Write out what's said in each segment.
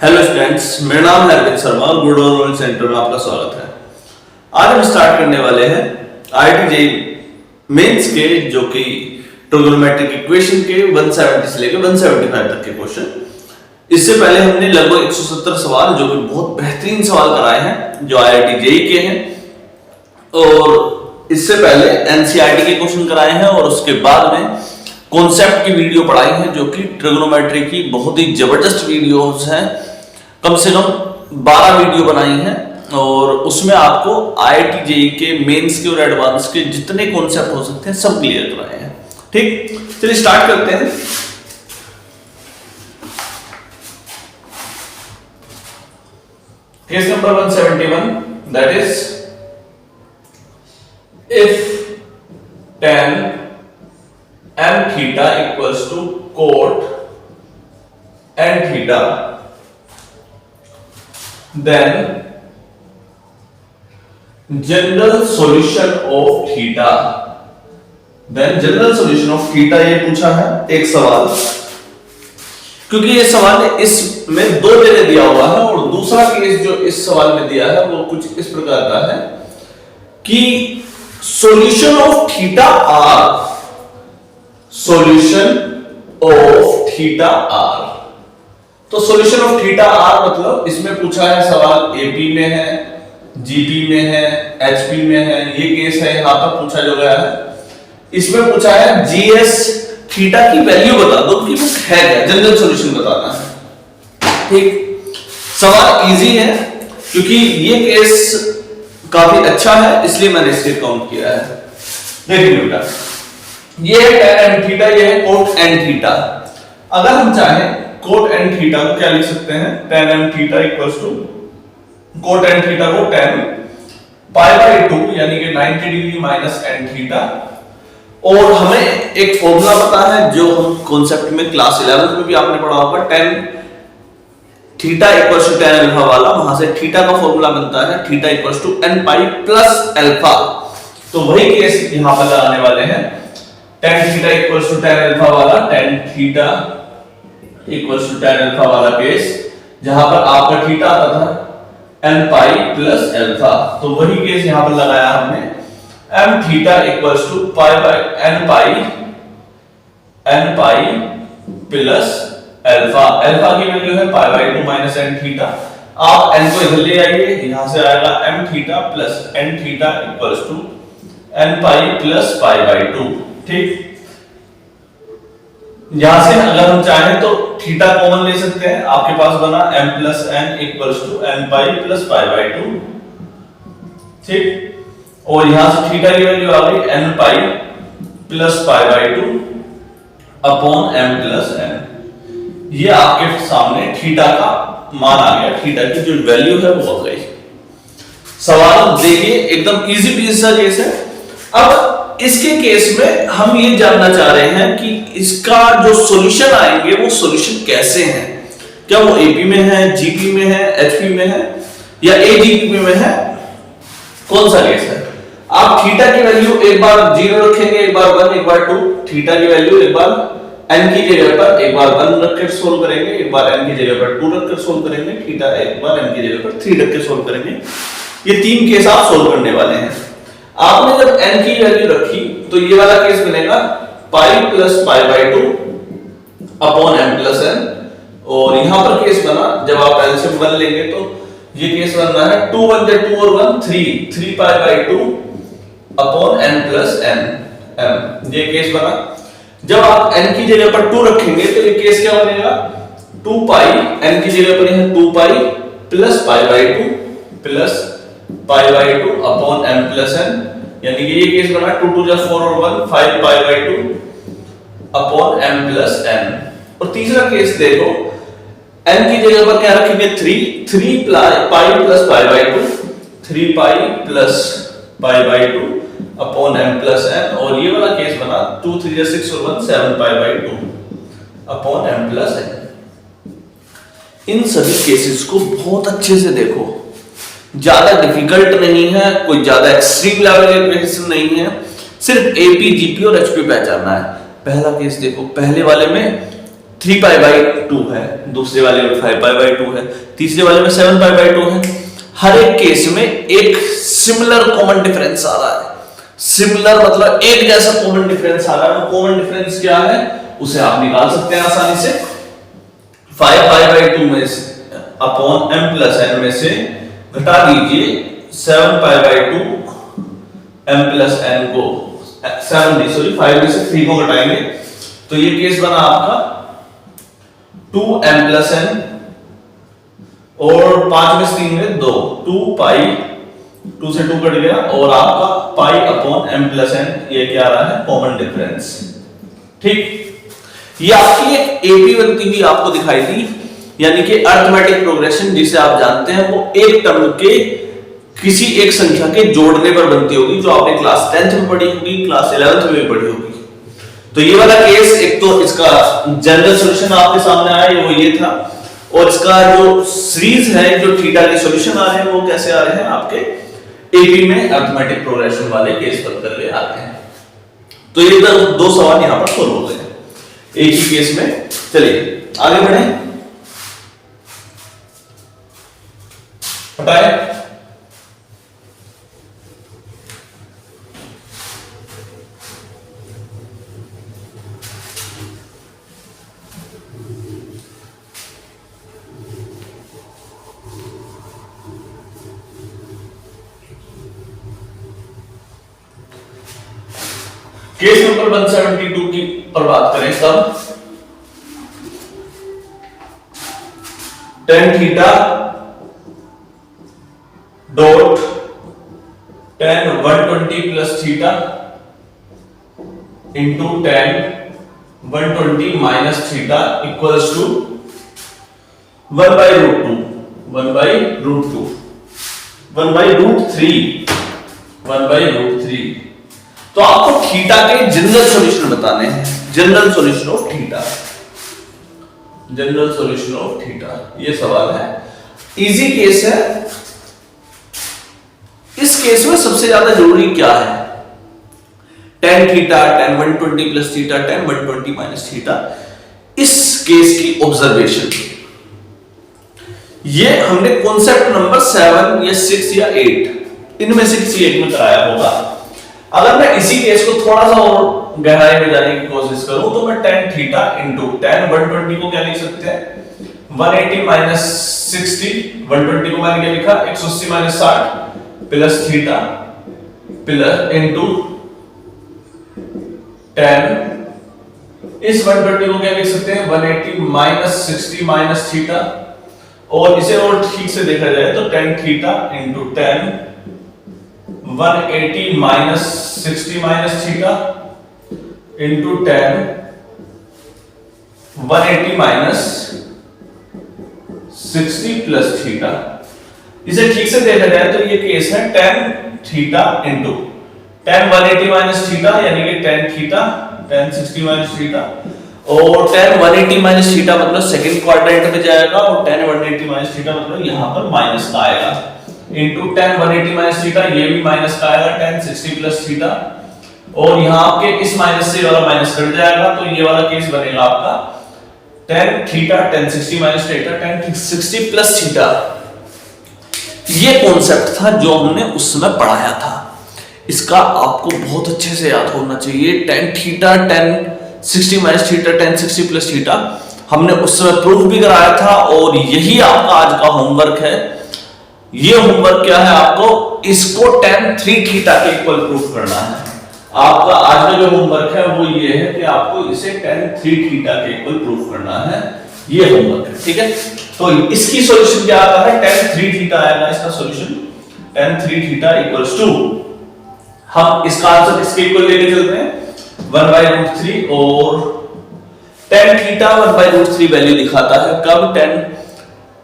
Hello students, मेरा नाम है अरविंद शर्मा और गुड ओवरऑल सेंटर में आपका स्वागत है। आज हम स्टार्ट करने वाले हैं आईआईटी जेईई मेंस के जो कि ट्रिगोनोमेट्रिक इक्वेशन के 170 से लेकर 175 तक के क्वेश्चन। इससे पहले हमने लगभग 170 सवाल जो कि बहुत बेहतरीन सवाल कराए हैं जो आईआईटी जेईई के हैं, और इससे पहले एनसीईआरटी के क्वेश्चन कराए हैं और उसके बाद में कॉन्सेप्ट की वीडियो पढ़ाई है जो कि ट्रिगोनोमेट्री की बहुत ही जबरदस्त वीडियोस हैं। कम से कम 12 वीडियो बनाई हैं और उसमें आपको आईआईटी जेईई के मेंस के और एडवांस के जितने कॉन्सेप्ट हो सकते हैं सब क्लियर कराए हैं। ठीक, चलिए स्टार्ट करते हैं। Case number 171, that is if tan m theta equals to cot n theta, then general solution of theta, ये पूछा है एक सवाल, क्योंकि ये सवाल इसमें दो जगह दिया हुआ है और दूसरा केस जो इस सवाल में दिया है वो कुछ इस प्रकार का है कि solution of theta R, solution of theta R. तो सॉल्यूशन ऑफ थीटा आर मतलब इसमें पूछा है सवाल एपी में है, जीपी में है, एचपी में है, ये केस है यहां पर पूछा जो गया है। इसमें पूछा है जीएस थीटा की वैल्यू बता दो कि वो है क्या, जनरल सॉल्यूशन बताना है। ठीक, सवाल इजी है क्योंकि ये केस काफी अच्छा है इसलिए मैंने इसे काउंट किया है। देखिए बेटा, ये है tan n थीटा, ये है cot n थीटा। अगर हम चाहें cot n थीटा को क्या लिख सकते हैं, tan n theta equals to cot n theta को tan पाई बाय 2 यानी कि 90 डिग्री माइनस n थीटा। और हमें एक फॉर्मूला पता है जो हम कॉन्सेप्ट में क्लास 11 में भी आपने पढ़ा होगा, tan theta equals to tan alpha वाला, वहां से थीटा का फॉर्मूला बनता है theta equals to n pi plus alpha. तो वही केस यहां पर लगाने वाले हैं, tan theta equals to tan alpha वाला, tan theta equals to tan alpha वाला केस जहां पर आपका थीटा आता था n पाई प्लस अल्फा। तो वही केस यहां पर लगाया हमने, m theta equals to pi by n pi plus alpha. Alpha की वैल्यू है pi by 2 minus n theta. आप n को इधर ले आइए, यहां से आएगा m theta plus n theta equals to n pi plus pi by 2। ठीक, यहां से अगर हम चाहें तो थीटा कॉमन ले सकते हैं, आपके पास बना m plus n equals to n pi plus pi by 2। ठीक, और यहां से थीटा की वैल्यू आ गई n pi plus pi by 2 upon m plus n। ये आपके सामने थीटा का मान आ गया, थीटा की जो वैल्यू है वो आ गई। सवाल देखिए एकदम इजी पीजी सा केस है। अब इसके केस में हम ये जानना चाह रहे हैं कि इसका जो सॉल्यूशन आएंगे वो सॉल्यूशन कैसे हैं, क्या वो एपी में है, जीपी में है, एचपी में है या एजीपी में है, कौन सा केस है। आप थीटा की वैल्यू एक बार 0 रखेंगे, एक बार 1, एक बार 2, थीटा की वैल्यू एक बार n की जगह पर एक बार 1 रख के सोल्व करेंगे, एक बार n की जगह पर 2 रख कर सोल्व करेंगे, थीटा एक बार n की जगह पर 3 रख के सोल्व करेंगे। ये तीन केस आप सोल्व करने वाले हैं। आपने जब n की वैल्यू रखी तो ये वाला केस बनेगा पाई plus pi by 2 upon m plus n, और यहां पर केस बना जब आप एलसीएम 1 लेंगे तो ये केस बनना है 2 1 से 2 और 1 3 पाई by 2 upon n plus n m। ये केस बना। जब आप n की जगह पर 2 रखेंगे तो ये केस क्या बनेगा, 2 पाई, n की जगह पर है 2 पाई plus pi by 2 plus pi by 2 upon m plus n, यानी कि ये केस बना 2 2 जा 4 और 1 5 पाई by 2 upon m plus n। और तीसरा केस देखो, n की जगह पर क्या रखेंगे 3 पाई plus pi by 2, 3 pi plus pi by 2 upon m plus n, और ये वाला केस बना 2 3 जा 6 और 1 7 पाई by 2 upon m plus n। इन सभी केसेस को बहुत अच्छे से देखो, ज्यादा डिफिकल्ट नहीं है, कोई ज्यादा एक्सट्रीम लेवल का क्वेश्चन नहीं है, सिर्फ एपी जीपी और एचपी पहचानना है। पहला केस देखो, पहले वाले में 3π/2 है, दूसरे वाले में 5π/2 है, तीसरे वाले में 7π/2 है। हर एक केस में एक सिमिलर कॉमन डिफरेंस आ रहा है। सिमिलर मतलब एक जैसा कॉमन डिफरेंस आ रहा है। कॉमन डिफरेंस क्या है उसे आप निकाल सकते हैं आसानी से। 5π/2 में अपॉन m+n में से घटा दीजिए 7π/2 m+n को 5 में से 3 को घटाएंगे तो ये केस बना आपका 2m+n और 5 में से 3 में 2 2π 2 से 2 कट गया और आपका π/m+n ये क्या आ रहा है कॉमन डिफरेंस। ठीक, ये आपकी एक एपी बनती हुई आपको दिखाई दी, यानी कि अरिथमेटिक प्रोग्रेशन जिसे आप जानते हैं वो एक टर्म के किसी एक संख्या के जोड़ने पर बनती होगी, जो आपने क्लास 10th में पढ़ी होगी, क्लास 11th में पढ़ी होगी। तो ये वाला केस एक तो इसका जनरल सॉल्यूशन आपके सामने आया वो ये था, और इसका जो सीरीज है जो थीटा के सॉल्यूशन आ रहे हैं वो कैसे आ रहे हैं आपके एपी में अरिथमेटिक प्रोग्रेशन वाले केस बनकर ले आते हैं। तो ये दो सवाल यहां पर सोल्व हो गए एक ही केस में। चलिए आगे बढ़े, हटाए। केस नंबर 172 की पर बात करें तब tan theta dot tan 120 plus theta into tan 120 minus theta equals to 1/√2 1/√2 1/√3 तो आपको थीटा के जनरल सॉल्यूशन बताने हैं। General solution of theta, general solution of theta ये सवाल है। इजी केस है। इस केस में सबसे ज्यादा जरूरी क्या है? tan theta, tan 120 plus theta, tan 120 minus theta. इस केस की ऑब्जर्वेशन ये हमने कॉन्सेप्ट नंबर 7 या 6 या 8 इनमें से किसी एक में कराया होगा। अगर मैं इसी केस को थोड़ा सा और गहराई में जाने की कोशिश करूं तो मैं tan थीटा इंटू tan 120 को क्या लिख सकते हैं 180 माइनस 60, 120 को मैंने क्या लिखा 180 minus 60 plus theta plus into tan, इस 120 को क्या लिख सकते हैं 180 माइनस 60 माइनस थीटा, और इसे और ठीक से देखा जाए तो tan theta into tan 180 minus 60 minus theta into tan 180 minus 60 plus theta. इसे ठीक से देखा जाए तो ये केस है tan theta into tan 180 minus theta यानी कि tan theta tan 60 minus theta, और tan 180 माइनस थीटा मतलब सेकंड क्वाड्रेंट में जाएगा, और tan 180 माइनस थीटा मतलब यहां पर माइनस का आएगा इंटू tan 180 माइनस थीटा ये भी माइनस का आएगा tan 60 प्लस थीटा, और यहां आपके इस माइनस से वाला माइनस कट जाएगा तो ये वाला केस बनेगा आपका tan theta tan 60 minus theta tan 60 plus theta. ये कॉन्सेप्ट था जो हमने उस समय पढ़ाया था। इसका आपको बहुत अच्छे से याद होना चाहिए। tan theta tan 60 minus theta tan 60 plus theta हमने उस समय प्रूफ भी कराया था, और यही आपका आज का होमवर्क है। ये होमवर्क क्या है आपको इसको tan 3 थीटा के इक्वल प्रूफ करना है। आपका आज का जो होमवर्क है वो ये है कि आपको इसे tan 3 थीटा के इक्वल प्रूफ करना है। ये होमवर्क है, ठीक है। तो इसकी सॉल्यूशन क्या आता है tan 3 थीटा आएगा इसका solution tan 3 theta equals to, हम इसका आंसर इसके इक्वल लेके चलते हैं 1/√3, और tan थीटा 1/√3 वैल्यू दिखाता है कब tan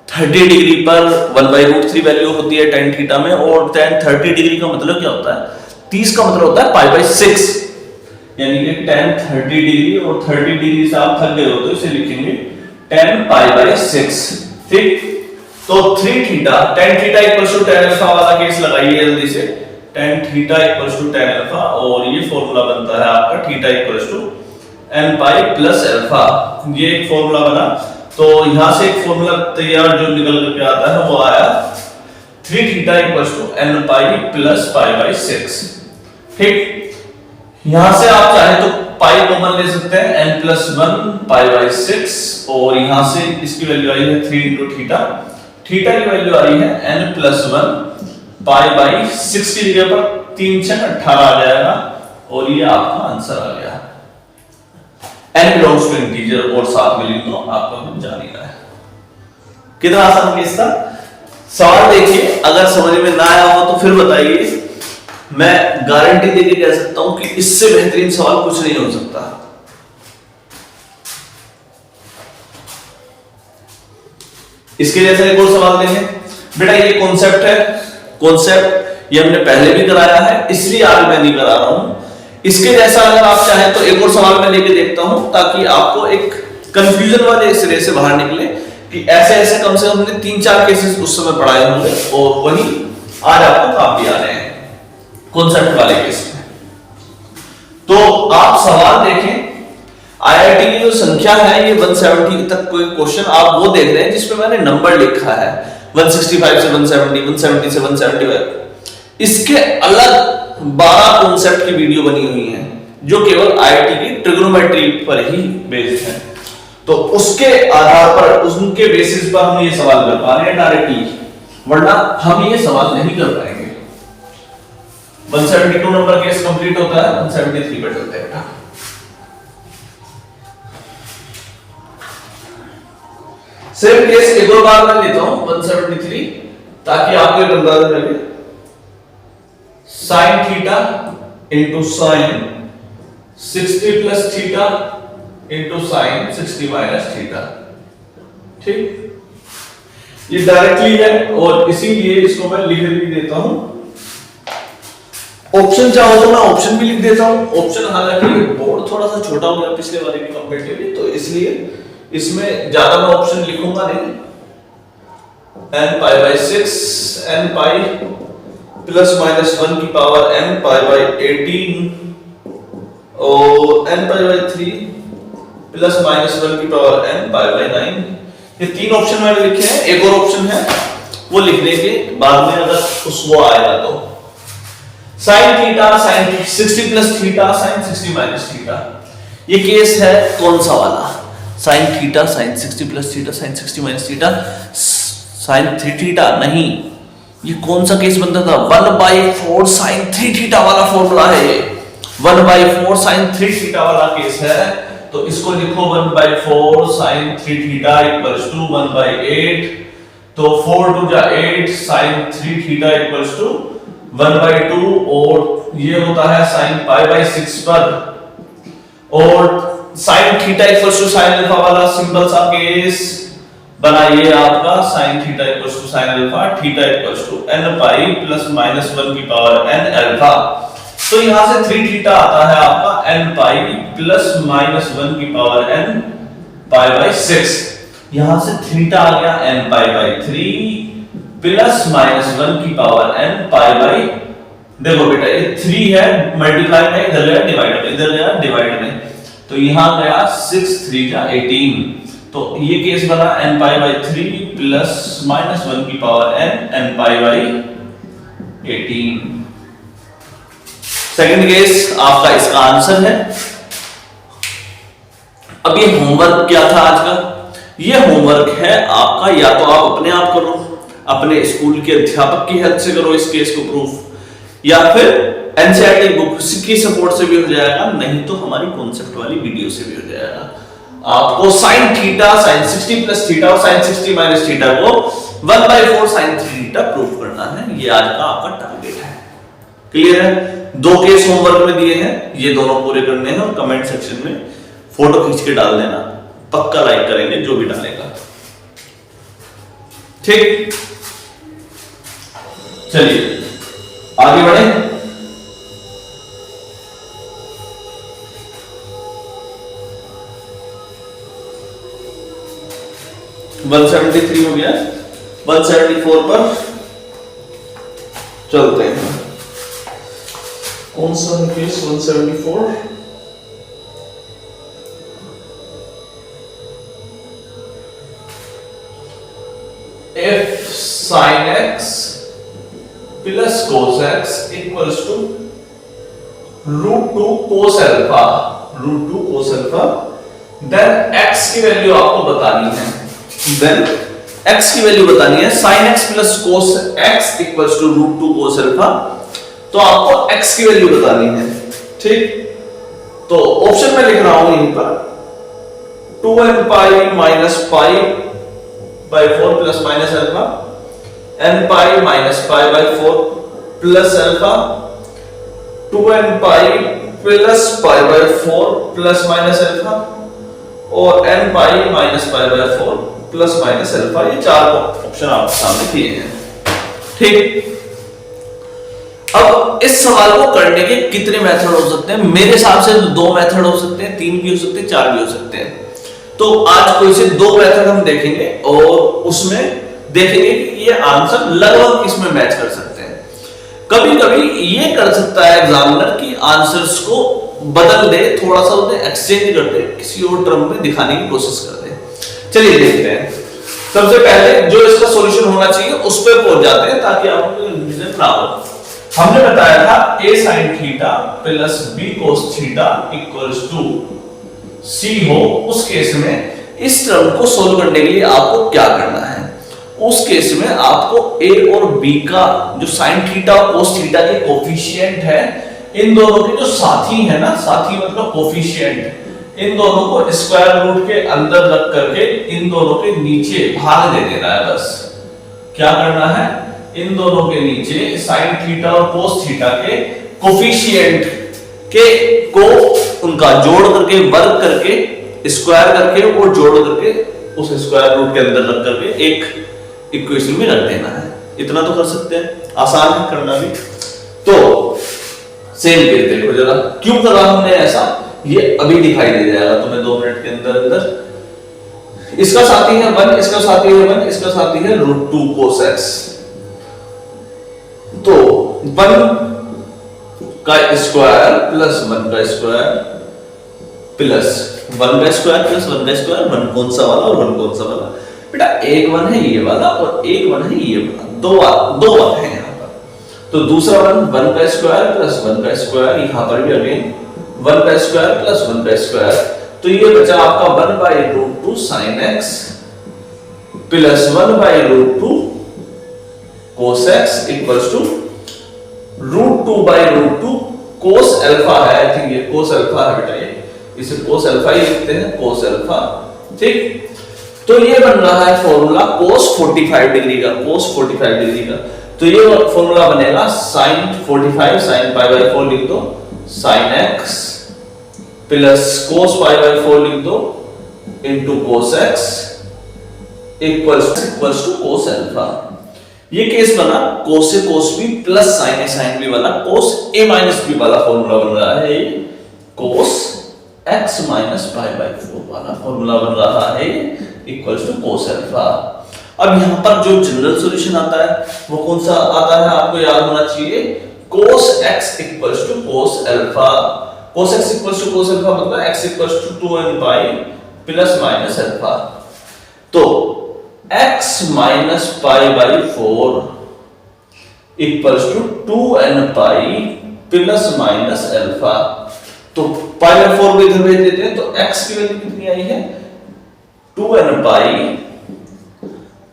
30 डिग्री पर 1/√3 वैल्यू होती है tan थीटा में, और tan 30 डिग्री का मतलब क्या होता है 30 का मतलब होता है π/6, यानी कि tan 30 डिग्री, और 30 डिग्री से आप थक गए हो तो इसे लिखेंगे tan π/6, ठीक। तो 3 theta tan theta equals to tan alpha वाला केस लगाइए जल्दी से, tan theta equals to tan alpha, और ये फॉर्मूला बनता है आपका theta equals to n pi plus alpha, ये एक फॉर्मूला बना। तो यहां से एक फॉर्मूला तैयार जो निकल करके आता है वो आया 3 theta equals to n pi plus pi by 6। ठीक, यहां से आप चाहे तो पाई कॉमन ले सकते हैं, n प्लस 1 पाई बाई 6, और यहां से इसकी वैल्यू आई है 3 इंटू थीटा, थीटा की वैल्यू आई है n प्लस 1 पाई बाई 6 की जगह पर 3 6 18 आ जाएगा, और ये आपका आंसर आ गया। n बिलोंग्स टू इंटीजर, और साथ में लिख दो, आपको कुछ जान ही रहा है। कितना आसान केस था। सवाल देखिए, अगर समझ में ना आया हो तो फिर बताइए, मैं गारंटी देके कह सकता हूं कि इससे बेहतरीन सवाल कुछ नहीं हो सकता। इसके जैसा एक और सवाल देखें बेटा, ये कॉन्सेप्ट है, कॉन्सेप्ट ये हमने पहले भी कराया है, इसलिए आज मैं नहीं करा रहा हूं। इसके जैसा अगर आप चाहें तो एक और सवाल मैं लेके देखता हूं, ताकि आपको एक कंफ्यूजन वाले सिरे से बाहर निकले कि ऐसे ऐसे कम से कम हमने 3-4 केसेस उस समय पढ़ाए होंगे, और वही आज आपको काम भी आ रहे हैं कॉन्सेप्ट वाले केस में। तो आप सवाल देखें, आईआईटी की जो संख्या है ये 170 तक कोई क्वेश्चन आप वो देख रहे हैं जिसमें मैंने नंबर लिखा है 165 से 170, 170 से 175। इसके अलग 12 कॉन्सेप्ट की वीडियो बनी हुई है जो केवल आईआईटी की ट्रिग्नोमेट्री पर ही बेस्ड है। तो उसके आधार पर, उनके बेसिस पर हम ये सवाल कर पा रहे हैं डायरेक्टली, वरना हम ये सवाल नहीं कर पाएंगे। 172 नंबर केस कंप्लीट होता है, 173 पे चलते हैं। सेम केस एक और बार मैं लेता हूं 173, ताकि आपको एक अंदाजा लगे। Sine theta into sine 60 plus theta into sine 60 minus theta. ठीक, ये डायरेक्टली है, और इसीलिए इसको मैं लिख भी देता हूं। ऑप्शन चाहो तो मैं ऑप्शन भी लिख देता हूं। ऑप्शन हालांकि बोर्ड थोड़ा सा छोटा हो गया पिछले वाले की कंपैरेटिवली, तो इसलिए इसमें ज्यादा मैं ऑप्शन लिखूंगा नहीं। n pi by 6, n pi plus minus 1 की पावर n पाई बाई 18, और n pi by 3 plus minus 1 की पावर n पाई बाई 9। ये 3 ऑप्शन मैंने लिखे हैं। एक और ऑप्शन है वो लिखने के बाद में अगर उसको आएगा तो sine theta sine 60 plus theta sine 60 minus theta. ये केस है कौन सा वाला, sine theta sine 60 plus theta sine 60 minus theta sine 3 theta नहीं, ये कौन सा केस बनता था, 1/4 साइन 3 थीटा वाला फॉर्मूला है ये, 1/4 साइन 3 थीटा वाला केस है। तो इसको लिखो 1/4 साइन 3 थीटा इक्वल्स टू 1/8, तो 4 टू जा 8 साइन 3 थीटा इक्वल्स टू 1/2, और ये होता है साइन पाई बाई 6 पर, और sine theta equals to sine alpha वाला सिंपल सा केस बनाइए आपका, sine theta equals to sine alpha, theta equals to n pi plus minus 1 की पावर n अल्फा। तो यहां से 3 थीटा आता है आपका n पाई प्लस माइनस 1 की पावर n पाई बाई 6। यहां से थीटा आ गया n pi by 3 plus minus 1 की पावर n पाई बाई, देखो बेटा ये 3 है मल्टीप्लाई में, इधर गया डिवाइड में, इधर गया डिवाइड में, तो यहां गया 6 3 का 18। तो ये केस बना n pi by 3 plus minus 1 की power n pi by 18। Second case आपका इसका आंसर है। अब ये होमवर्क क्या था आज का, ये होमवर्क है आपका, या तो आप अपने आप करो, अपने स्कूल के अध्यापक की हेल्प से करो इस केस को प्रूफ, या फिर एनसीईआरटी बुक की सपोर्ट से भी हो जाएगा, नहीं तो हमारी कॉन्सेप्ट वाली वीडियो से भी हो जाएगा। आपको sine theta sine 60 plus theta और साइन 60 माइनस थीटा को 1/4 साइन 3 थीटा प्रूफ करना है, ये आज का आपका टारगेट है। क्लियर है? 2 केस होमवर्क में दिए हैं, ये दोनों पूरे करने हैं, और कमेंट सेक्शन में फोटो खींच के डाल देना, पक्का लाइक करेंगे जो भी डालेगा। ठीक, चलिए आगे बढ़े। वन 173 हो गया, 174 पर चलते हैं। कौन सा case 174? If sine x plus cos x equals to √2 cos alpha, √2 cos alpha, then x की वैल्यू आपको बतानी है, देन एक्स की वैल्यू बतानी है sine x plus cos x equals to √2 cos alpha, तो आपको एक्स की वैल्यू बतानी है। ठीक, तो ऑप्शन में लिख रहा हूं यहीं पर 2n pi minus pi by 4 plus minus alpha, n pi minus pi by 4 plus alpha, 2n pi plus pi by 4 plus minus alpha, और n pi minus pi by 4 plus minus alpha. ये चार option आपके सामने दिए हैं। ठीक, अब इस सवाल को करने के कितने मेथड हो सकते हैं? मेरे हिसाब से 2 मेथड हो सकते हैं, 3 भी हो सकते हैं, 4 भी हो सकते हैं। तो आज कोई से 2 मेथड हम देखेंगे और उसमें देखेंगे कि ये आंसर लगभग किसमें मैच कर सकते हैं। कभी कभी ये कर सकता है एग्जामिनर की आंसर्स को बदल दे, थोड़ा सा उन्हें एक्सचेंज कर दे, किसी और टर्म में दिखाने की कोशिश कर दे। चलिए देखते हैं। सबसे पहले जो इसका सॉल्यूशन होना चाहिए उस पर पहुंच जाते हैं ताकि आपको कंफ्यूजन ना हो। हमने बताया था a sin theta plus b cos theta equals to c हो। उस केस में इस टर्म को सोल्व करने के लिए आपको क्या करना है? उस केस में आपको a और b का जो sin थीटा और cos थीटा के कोफिशिएंट है, इन दोनों के जो साथी है ना, साथी मतलब कोफिशिएंट, इन दोनों को स्क्वायर रूट के अंदर रख करके इन दोनों के नीचे भाग दे देना है। बस क्या करना है? इन दोनों के नीचे sin थीटा और cos थीटा के कोफिशिएंट के को उनका जोड़ करके, वर्ग करके, स्क्वायर करके और जोड़ करके उस स्क्वायर रूट के अंदर रख करके एक इक्वेशन में रख देना है। इतना तो कर सकते हैं, आसान है करना भी। तो सेम केस देखो जरा, क्यों करा हमने ऐसा, ये अभी दिखाई दे जाएगा तुम्हें 2 मिनट के अंदर अंदर। इसका साथी है 1, इसका साथी है 1, इसका साथी है √2 cos x। तो 1 का स्क्वायर प्लस 1 का स्क्वायर प्लस 1 का स्क्वायर प्लस 1 का स्क्वायर, 1 कौन सा वाला और 1 कौन सा वाला? बेटा एक 1 है ये वाला और एक 1 है ये वाला, दो 1 है यहाँ पर। तो दूसरा 1 का स्क्वायर प्लस 1 का स्क्वायर, यहाँ पर भी अगेन 1 का स्क्वायर प्लस 1 का स्क्वायर, तो ये बचा आपका 1/√2 sin x plus 1/√2 cos x equals to √2/√2 cos alpha है। आई थिंक ये cos अल्फा है बेटा, ये इसे cos अल्फा ही लिखते हैं, cos अल्फा। ठीक, तो ये बन रहा है फॉर्मूला cos 45 डिग्री का, cos 45 डिग्री का। तो ये फॉर्मूला बनेगा sin 45, sin π/4 लिख दो, sin x प्लस cos π/4 लिख दो into cos x equals to cos alpha. ये केस बना cos से cos b plus sin a sin b वाला, cos a माइनस b वाला फॉर्मूला बन रहा है। ये cos x माइनस π/4 वाला फॉर्मूला बन रहा है इक्वल्स टू cos अल्फा। अब यहाँ पर जो जनरल सॉल्यूशन आता है वो कौन सा आता है आपको याद होना चाहिए, cos x equals to cos alpha. cos x equals to cos alpha मतलब x equals to 2n pi plus minus alpha. तो x minus π/4 equals to 2n pi plus minus alpha. तो π/4 को इधर भेज देते हैं, तो x की वैल्यू कितनी आई है 2n pi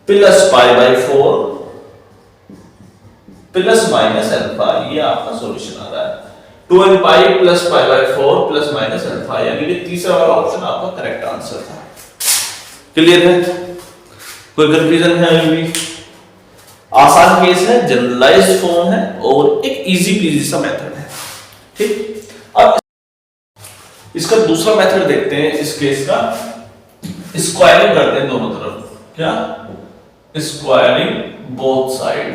plus π/4 plus minus alpha. ये आपका सॉल्यूशन आ रहा है 2n pi plus π/4 plus minus alpha, यानी कि तीसरा वाला ऑप्शन आपका करेक्ट आंसर था। क्लियर है? कोई कंफ्यूजन है अभी भी? आसान केस है, जनरलाइज्ड फॉर्म है और एक इजी पीजी सा मेथड है। ठीक, अब इसका दूसरा मेथड देखते हैं। इस केस का स्क्वायरिंग करते हैं दोनों तरफ। क्या? Squaring both side.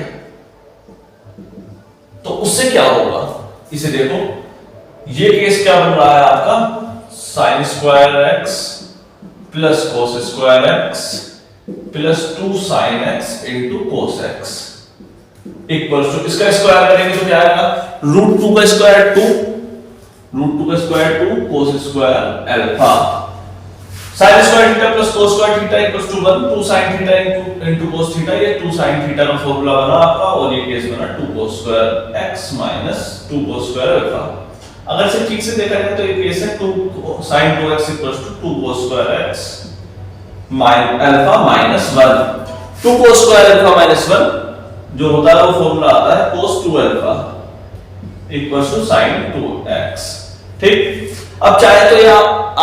तो उससे क्या होगा, इसे देखो, ये केस क्या बन रहा है आपका sin square x plus cos square x plus 2 sin x into cos x equals to, इसका स्क्वायर करेंगे तो क्या आएगा √2 का स्क्वायर 2, √2 का square 2 cos square alpha sin square theta plus cos square theta equals to 1, 2 sin theta into cos theta, ये 2 sin theta का formula बना आपका, और ये केस बना 2 cos square x minus 2 cos square alpha. अगर इसे ठीक से देखा जाए तो ये केस है 2 sin 2x equals to 2 cos square x alpha minus 1। 2 cos square alpha minus 1 जो होता है वो फार्मूला आता है cos 2 alpha equals to sin 2x। ठीक, अब चाहे तो या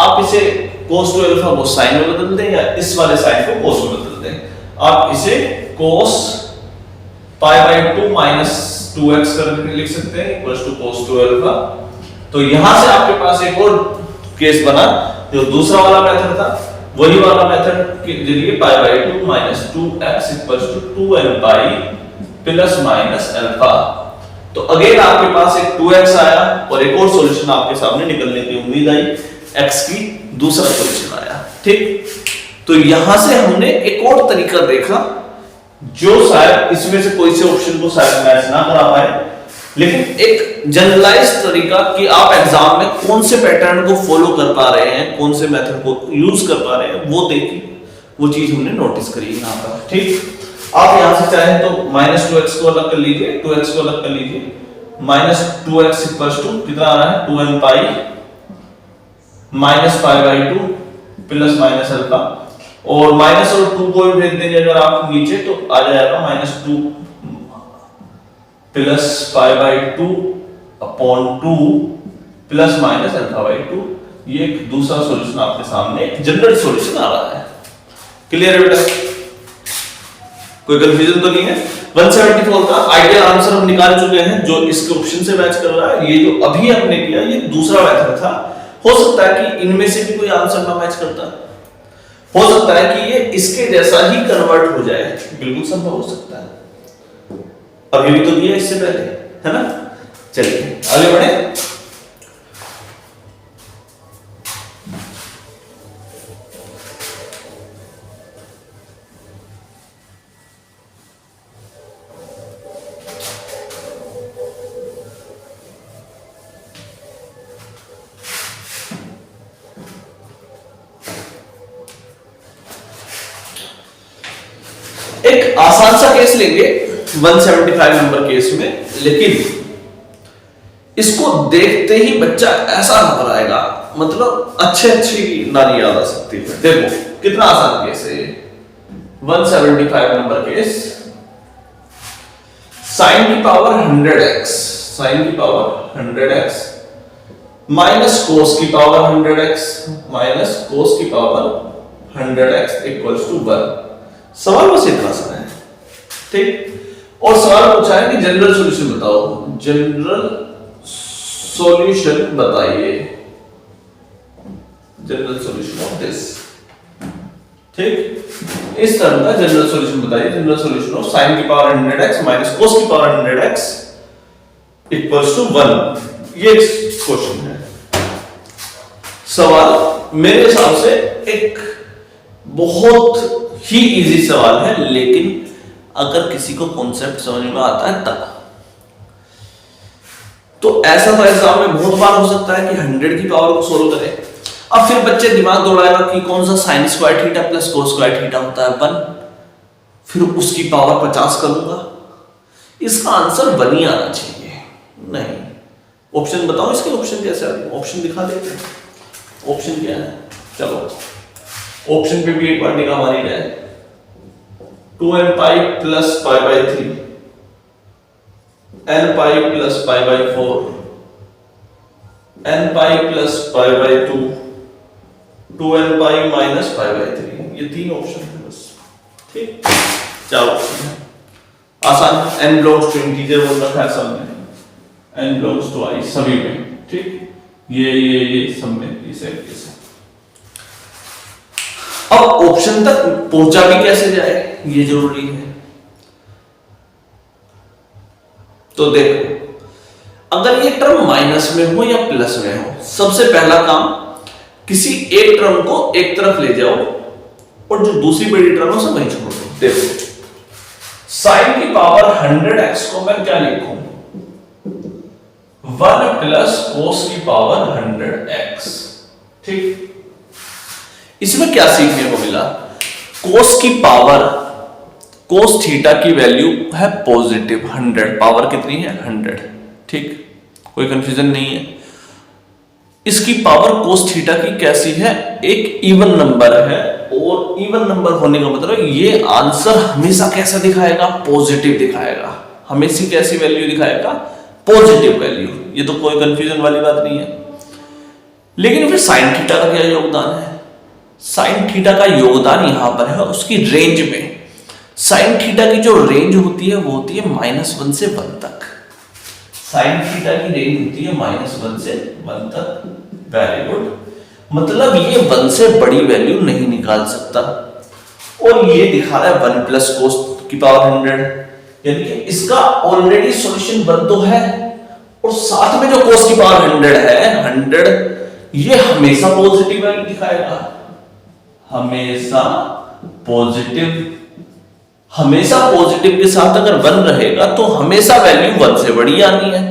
आप इसे cos 2 अल्फा को sin में बदल दें, या इस वाले sin को cos में बदल दें। आप इसे cos pi by 2 minus 2x करके लिख सकते हैं इक्वल्स टू cos 2 अल्फा। तो यहां से आपके पास एक और केस बना, जो दूसरा वाला मेथड था, वही वाला मेथड के जरिए pi by 2 minus 2x equals to 2n pi plus minus alpha. तो अगेन आपके पास एक 2x आया और एक और सॉल्यूशन आपके सामने निकलने की उम्मीद आई, x की दूसरा सॉल्यूशन आया। ठीक, तो यहां से हमने एक और तरीका देखा जो शायद इसमें से कोई से ऑप्शन को शायद मैच ना करा पाए, लेकिन एक जनरलाइज तरीका कि आप एग्जाम में कौन से पैटर्न को फॉलो कर पा रहे हैं, कौन से मेथड को यूज कर पा रहे हैं, वो देखी, वो चीज हमने नोटिस करी यहां पर। ठीक, आप यहां से चाहें तो माइनस 2x को अलग कर लीजिए, 2x को अलग कर लीजिए, माइनस 2x इक्वल्स टू कितना आ रहा है 2n pi minus pi by 2 plus minus alpha, और माइनस और 2 को भी भेज देंगे अगर आप नीचे तो आ जाएगा minus 2 plus pi by 2 upon 2 plus minus alpha by 2। ये एक दूसरा सॉल्यूशन आपके सामने, एक जनरल सॉल्यूशन आ रहा है। क्लियर है बेटा, कोई कंफ्यूजन तो नहीं है? 174 का आइडियल आंसर हम निकाल चुके हैं जो इसके ऑप्शन से मैच कर रहा है। ये जो अभी हमने किया ये दूसरा मेथड था, हो सकता है कि इनमें से भी कोई आंसर ना मैच करता, हो सकता है कि ये इसके जैसा ही कन्वर्ट हो जाए, बिल्कुल संभव हो सकता है। अभी भी तो किया इससे पहले, है ना? चलिए आगे बढ़े। एक आसान सा केस लेंगे 175 नंबर केस में, लेकिन इसको देखते ही बच्चा ऐसा घबराएगा, मतलब अच्छे नानी याद आ सकती है। देखो कितना आसान केस है ये 175 नंबर केस। sin की पावर 100x, sin की पावर 100x माइनस cos की पावर 100x माइनस cos की पावर 100x इक्वल्स टू 1। सवाल बस इतना सा है, ठीक। और सवाल पूछा है कि जनरल सॉल्यूशन बताओ, जनरल सॉल्यूशन बताइए, जनरल सॉल्यूशन ऑफ दिस, ठीक। इस टर्म का जनरल सॉल्यूशन बताइए, जनरल सॉल्यूशन ऑफ sin की पावर 100x माइनस cos की पावर 100x इक्वल्स टू 1। ये क्वेश्चन है। सवाल मेरे हिसाब से एक बहुत ही इजी सवाल है, लेकिन अगर किसी को कॉन्सेप्ट समझ में आता है तब तो ऐसा तो एग्जाम में बहुत बार हो सकता है कि 100 की पावर को सोल्व करें। अब फिर बच्चे दिमाग दौड़ाएगा कि कौन सा sin square theta plus cos square theta होता है 1, फिर उसकी पावर 50 करूंगा। इसका आंसर 1 ही आना चाहिए। नहीं, ऑप्शन बताओ, इसके ऑप्शन कैसे आते हैं? ऑप्शन दिखा देते हैं, ऑप्शन क्या है? चलो ऑप्शन पे भी एक बार निगाह मारी जाए। 2n pi plus pi bye 3, n pi plus pi bye 4, n pi plus pi by 2, 2n pi minus pi by 3। ये 3 ऑप्शन है बस, ठीक। 4 ऑप्शन है, आसान। n बिलोंग्स टू इंटीजर बोल रखा है सब में, n बिलोंग्स टू i सभी में, ठीक। ये सब में इसे अब ऑप्शन तक पहुंचा भी कैसे जाए ये जरूरी है। तो देखो, अगर ये टर्म माइनस में हो या प्लस में हो, सबसे पहला काम किसी एक टर्म को एक तरफ ले जाओ और जो दूसरी बड़ी टर्म है वहीं छोड़ दो। देखो sin की पावर 100x को मैं क्या लिखूं? 1 प्लस cos की पावर 100x, ठीक। इसमें क्या सीखने को मिला, कोस की पावर, कोस थीटा की वैल्यू है पॉजिटिव 100, पावर कितनी है 100, ठीक, कोई कंफ्यूजन नहीं है। इसकी पावर कोस थीटा की कैसी है, एक इवन नंबर है, और इवन नंबर होने का मतलब ये आंसर हमेशा कैसा दिखाएगा, पॉजिटिव दिखाएगा, हमेशा कैसी वैल्यू दिखाएगा, पॉजिटिव वैल्यू, ये तो कोई कंफ्यूजन वाली बात नहीं है। लेकिन फिर साइन थीटा का क्या योगदान है, साइन थीटा का योगदान यहां पर है उसकी रेंज में। साइन थीटा की जो रेंज होती है वो होती है -1 से 1 तक, साइन थीटा की रेंज होती है -1 से 1 तक। वेरी गुड, मतलब ये 1 से बड़ी वैल्यू नहीं निकाल सकता, और ये दिखा रहा है 1 प्लस कोस की पावर 100, यानी कि इसका ऑलरेडी सॉल्यूशन 1 तो है, और साथ में जो कोस की पावर 100 है 100, ये हमेशा पॉजिटिव वैल्यू दिखाएगा, हमेशा पॉजिटिव, हमेशा पॉजिटिव के साथ अगर 1 रहेगा तो हमेशा वैल्यू 1 से बड़ी आनी है।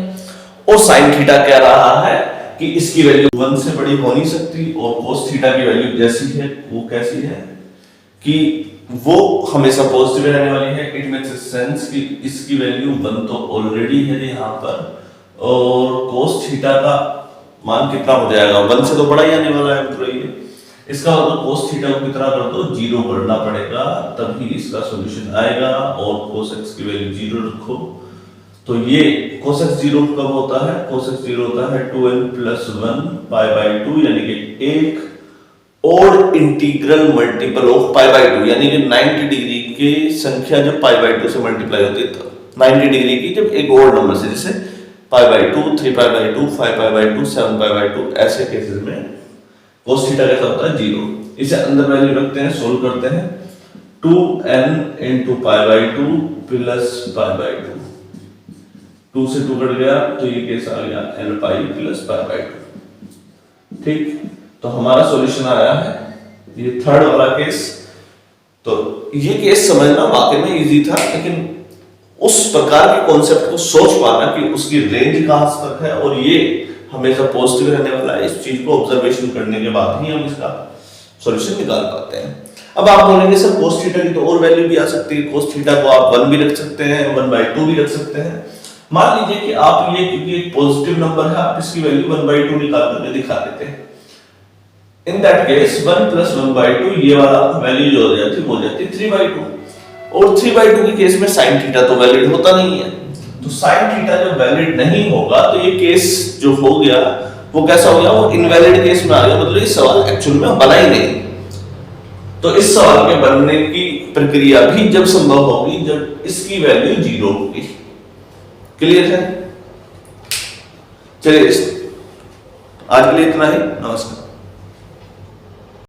और साइन थीटा कह रहा है कि इसकी वैल्यू 1 से बड़ी हो नहीं सकती, और कोस थीटा की वैल्यू जैसी है वो कैसी है कि वो हमेशा पॉजिटिव रहने वाली है। इट मेक्स सेंस कि इसकी वैल्यू 1 तो ऑलरेडी है यहाँ पर, और कोस थीटा का मान कितना हो जाएगा, 1 से तो बड़ा ही आने वाला है, तो ये इसका मतलब कोस थीटा को कितना कर दो, 0 करना पड़ेगा, तभी इसका सॉल्यूशन आएगा। और कोस एक्स की वैल्यू 0 रखो, तो ये कोस एक्स 0 कब होता है, कोस एक्स 0 होता है 2n + 1 π/2, यानी कि एक और इंटीग्रल मल्टीपल ऑफ π/2, यानी कि 90 डिग्री की संख्या जब π/2 से मल्टीप्लाई होती है, तो 90 डिग्री की जब एक और नंबर से, जैसे π/2, 3π/2, 5π/2, 7π/2, ऐसे केसेस में कोस थीटा कैसा होता है 0। इसे अंदर वैल्यू रखते हैं, सोल्व करते हैं, 2n × π/2 + π/2, 2 से 2 कट गया, तो ये केस आ गया n π + π/2, ठीक। तो हमारा सॉल्यूशन आया है ये थर्ड वाला केस। तो ये केस समझना वाकई में इजी था, लेकिन उस प्रकार के कॉन्सेप्ट को सोच पाना कि उसकी रेंज कहां तक है और ये हमेशा पॉजिटिव रहने वाला है, इस चीज को ऑब्जर्वेशन करने के बाद ही हम इसका सॉल्यूशन निकाल पाते हैं। अब आप बोलेंगे सर कोस थीटा की तो और वैल्यू भी आ सकती है, कोस थीटा को आप 1 भी रख सकते हैं, 1/2 भी रख सकते हैं। मान लीजिए कि आप ये, क्योंकि एक पॉजिटिव नंबर है, आप इसकी वैल्यू 1/2 निकाल करके दिखा देते हैं। इन दैट केस 1 + 1/2, ये वाला वैल्यू जो हो जाती 3/2, और 3/2 के केस में साइन थीटा तो वैलिड होता नहीं है। तो साइन थीटा जब वैलिड नहीं होगा तो ये केस जो हो गया वो कैसा हो गया, वो इनवैलिड केस में आ गया, मतलब ये सवाल एक्चुअल में बना ही नहीं। तो इस सवाल के बनने की प्रक्रिया भी जब संभव होगी जब इसकी वैल्यू 0 होगी। क्लियर है? चलिए आज के लिए इतना ही, नमस्कार।